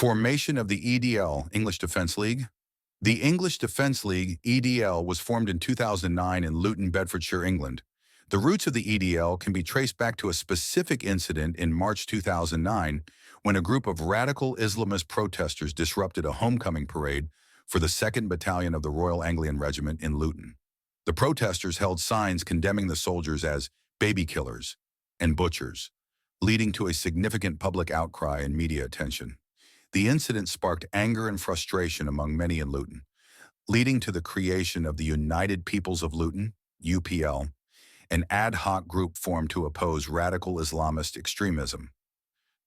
Formation of the EDL, English Defence League. The English Defence League, EDL, was formed in 2009 in Luton, Bedfordshire, England. The roots of the EDL can be traced back to a specific incident in March 2009 when a group of radical Islamist protesters disrupted a homecoming parade for the 2nd Battalion of the Royal Anglian Regiment in Luton. The protesters held signs condemning the soldiers as baby killers and butchers, leading to a significant public outcry and media attention. The incident sparked anger and frustration among many in Luton, leading to the creation of the United Peoples of Luton, UPL, an ad hoc group formed to oppose radical Islamist extremism.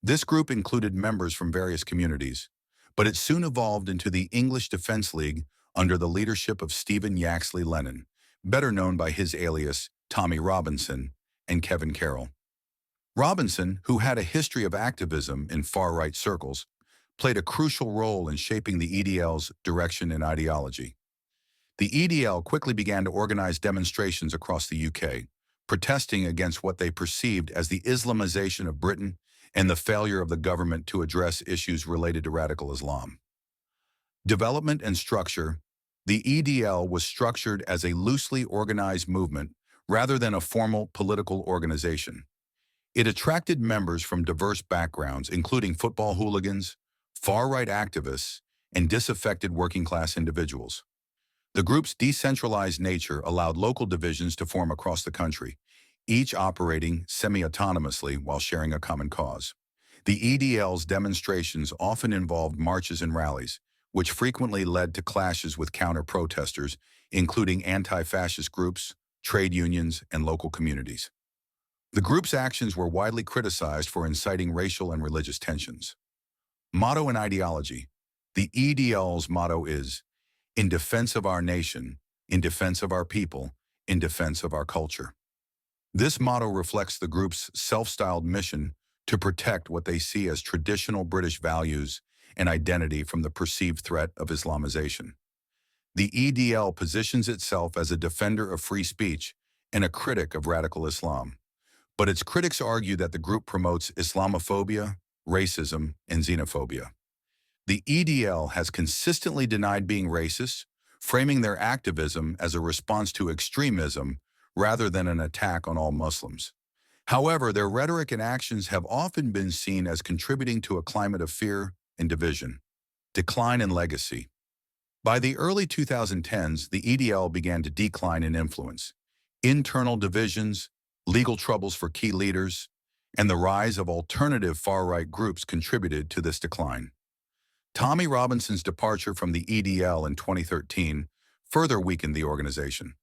This group included members from various communities, but it soon evolved into the English Defence League under the leadership of Stephen Yaxley-Lennon, better known by his alias Tommy Robinson and Kevin Carroll. Robinson, who had a history of activism in far-right circles, played a crucial role in shaping the EDL's direction and ideology. The EDL quickly began to organize demonstrations across the UK, protesting against what they perceived as the Islamization of Britain and the failure of the government to address issues related to radical Islam. Development and structure. The EDL was structured as a loosely organized movement rather than a formal political organization. It attracted members from diverse backgrounds, including football hooligans, far-right activists, and disaffected working-class individuals. The group's decentralized nature allowed local divisions to form across the country, each operating semi-autonomously while sharing a common cause. The EDL's demonstrations often involved marches and rallies, which frequently led to clashes with counter-protesters, including anti-fascist groups, trade unions, and local communities. The group's actions were widely criticized for inciting racial and religious tensions. Motto and ideology. The EDL's motto is, "In defense of our nation, in defense of our people, in defense of our culture." This motto reflects the group's self-styled mission to protect what they see as traditional British values and identity from the perceived threat of Islamization. The EDL positions itself as a defender of free speech and a critic of radical Islam, but its critics argue that the group promotes Islamophobia, racism, and xenophobia. The EDL has consistently denied being racist, framing their activism as a response to extremism rather than an attack on all Muslims. However, their rhetoric and actions have often been seen as contributing to a climate of fear and division. Decline in legacy. By the early 2010s, the EDL began to decline in influence. Internal divisions, legal troubles for key leaders, and the rise of alternative far-right groups contributed to this decline. Tommy Robinson's departure from the EDL in 2013 further weakened the organization.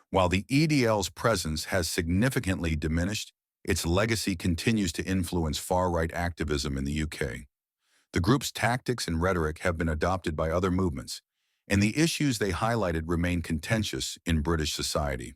While the EDL's presence has significantly diminished, its legacy continues to influence far-right activism in the UK. The group's tactics and rhetoric have been adopted by other movements, and the issues they highlighted remain contentious in British society.